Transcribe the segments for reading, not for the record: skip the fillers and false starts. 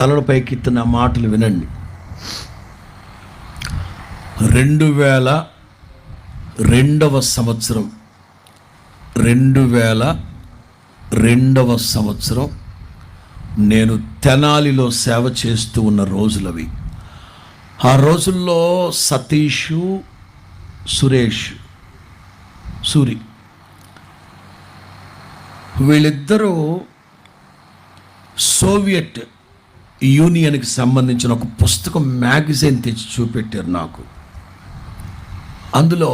తలల పైకెత్తిన మాటలు వినండి. 2002వ సంవత్సరం 2002వ సంవత్సరం నేను తెనాలిలో సేవ చేస్తూ ఉన్న రోజులవి. ఆ రోజుల్లో సతీషు, సురేష్, సూరి వీళ్ళిద్దరూ సోవియట్ యూనియన్కి సంబంధించిన ఒక పుస్తకం మ్యాగజైన్ తెచ్చి చూపెట్టారు నాకు. అందులో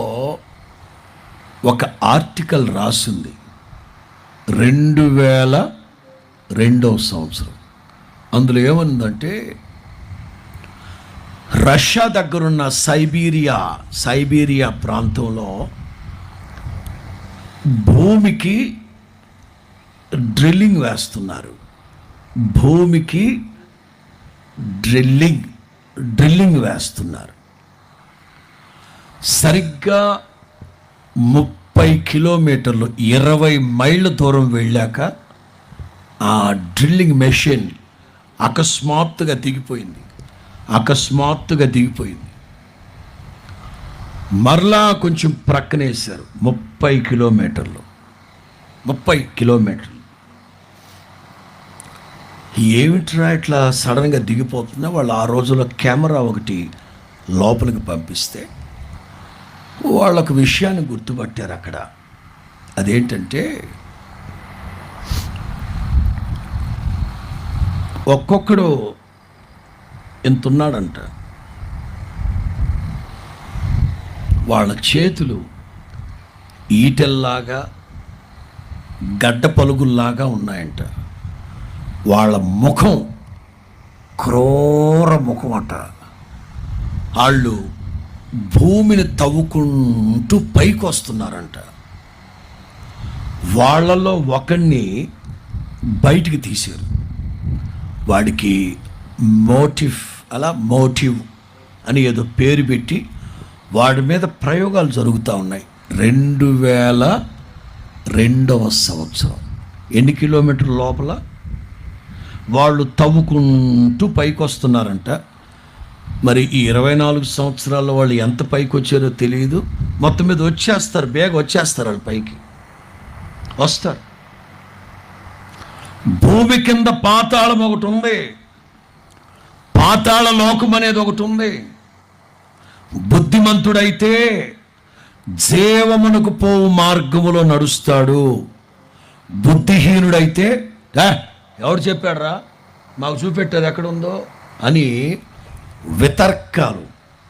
ఒక ఆర్టికల్ రాసింది 2002వ సంవత్సరం. అందులో ఏముందంటే, రష్యా దగ్గరున్న సైబీరియా ప్రాంతంలో భూమికి డ్రిల్లింగ్ వేస్తున్నారు. భూమికి డ్రిల్లింగ్ వేస్తున్నారు. సరిగ్గా 30 కిలోమీటర్లు 20 మైళ్ళ దూరం వెళ్ళాక ఆ డ్రిల్లింగ్ మెషిన్ అకస్మాత్తుగా దిగిపోయింది. మరలా కొంచెం ప్రక్కనేశారు. 30 కిలోమీటర్లు ఏమిట్రా ఇట్లా సడన్గా దిగిపోతుందో. వాళ్ళు ఆ రోజుల్లో కెమెరా ఒకటి లోపలికి పంపిస్తే వాళ్ళొక విషయాన్ని గుర్తుపట్టారు అక్కడ. అదేంటంటే, ఒక్కొక్కడు ఎంతున్నాడంట. వాళ్ళ చేతులు ఈటెల్లాగా గడ్డ పలుగుల్లాగా ఉన్నాయంట. వాళ్ళ ముఖం క్రూర ముఖం అంట. వాళ్ళు భూమిని తవ్వుకుంటూ పైకి వస్తున్నారంట. వాళ్ళలో ఒకడిని బయటికి తీశారు. వాడికి మోటివ్ అని ఏదో పేరు పెట్టి వాడి మీద ప్రయోగాలు జరుగుతూ ఉన్నాయి. 2002వ సంవత్సరం. ఎన్ని కిలోమీటర్ల లోపల వాళ్ళు తవ్వుకుంటూ పైకి వస్తున్నారంట. మరి ఈ 24 సంవత్సరాల్లో వాళ్ళు ఎంత పైకి వచ్చారో తెలియదు. మొత్తం మీద వచ్చేస్తారు, వచ్చేస్తారు. వాళ్ళు పైకి వస్తారు. భూమి కింద పాతాళం ఒకటి ఉంది, పాతాళ లోకం అనేది ఒకటి ఉంది. బుద్ధిమంతుడైతే జీవమునకు పోవు మార్గములో నడుస్తాడు. బుద్ధిహీనుడైతే ఎవడు చెప్పాడరా, మాకు చూపెట్టారు ఎక్కడుందో అని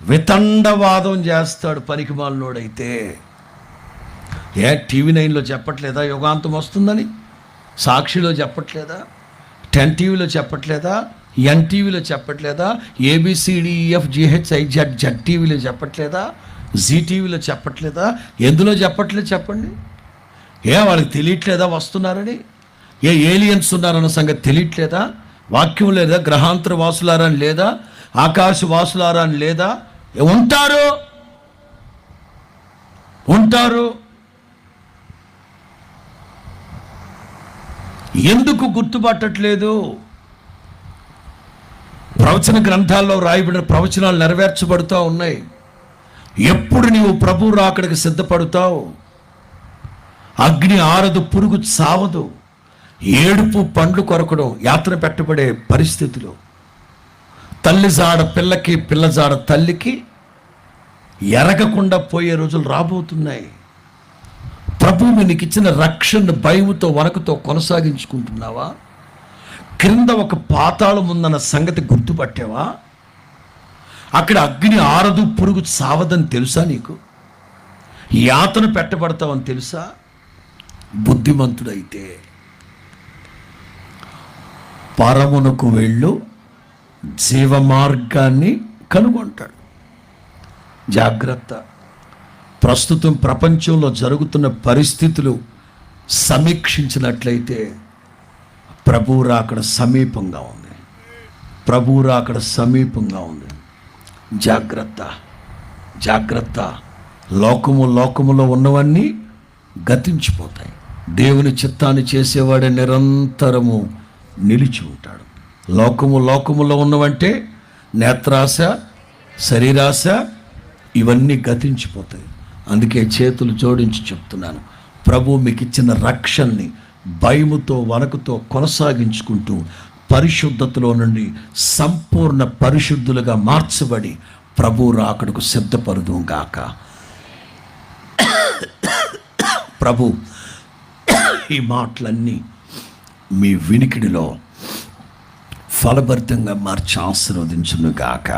వితండవాదం చేస్తాడు పనికిమాలినోడైతే. టీవీ 9లో చెప్పట్లేదా యుగాంతం వస్తుందని? సాక్షిలో చెప్పట్లేదా? 10 టీవీలో చెప్పట్లేదా? ఎన్టీవీలో చెప్పట్లేదా? ABCDEFGHIZ టీవీలో చెప్పట్లేదా? జీ టీవీలో చెప్పట్లేదా? ఎందులో చెప్పట్లేదు చెప్పండి. వాళ్ళకి తెలియట్లేదా వస్తున్నారని? ఏలియన్స్ ఉన్నారన్న సంగతి తెలియట్లేదా? వాక్యం లేదా? గ్రహాంతర వాసులారా అని లేదా? ఆకాశ వాసులారా అని లేదా? ఉంటారు. ఎందుకు గుర్తుపట్టట్లేదు? ప్రవచన గ్రంథాల్లో రాయబడిన ప్రవచనాలు నెరవేర్చబడుతూ ఉన్నాయి. ఎప్పుడు నీవు ప్రభు రాకడికి సిద్ధపడతావు? అగ్ని ఆరదు, పురుగు చావదు, ఏడుపు పండ్లు కొరకడం, యాత్ర పెట్టబడే పరిస్థితులు. తల్లి జాడ పిల్లకి, పిల్ల జాడ తల్లికి ఎరగకుండా పోయే రోజులు రాబోతున్నాయి. ప్రభువు నీకు ఇచ్చిన రక్షణ భయముతో వణకుతో కొనసాగించుకుంటున్నావా? క్రింద ఒక పాతాళం ఉందన్న సంగతి గుర్తుపట్టావా? అక్కడ అగ్ని ఆరదు, పురుగు చావదని తెలుసా నీకు? యాతన పెట్టబడతావని తెలుసా? బుద్ధిమంతుడైతే పరమునకు వెళ్ళు, జీవమార్గాన్ని కనుగొంటాడు. జాగ్రత్త. ప్రస్తుతం ప్రపంచంలో జరుగుతున్న పరిస్థితులు సమీక్షించినట్లయితే ప్రభువు రాకడ సమీపంగా ఉంది. జాగ్రత్త. లోకములో ఉన్నవన్నీ గతించిపోతాయి. దేవుని చిత్తాన్ని చేసేవాడే నిరంతరము నిలిచి ఉంటాడు. లోకములో ఉన్నవంటే నేత్రాశ, శరీరాశ, ఇవన్నీ గతించిపోతాయి. అందుకే చేతులు జోడించి చెప్తున్నాను, ప్రభు మీకు ఇచ్చిన రక్షణని భయముతో వణకుతో కొనసాగించుకుంటూ పరిశుద్ధతలో నుండి సంపూర్ణ పరిశుద్ధులుగా మార్చబడి ప్రభు రాకడకు సిద్ధపరుదుం గాక. ప్రభు ఈ మాటలన్నీ మీ వినికిడిలో ఫలభరితంగా మార్చి ఆశీర్వదించును గాక.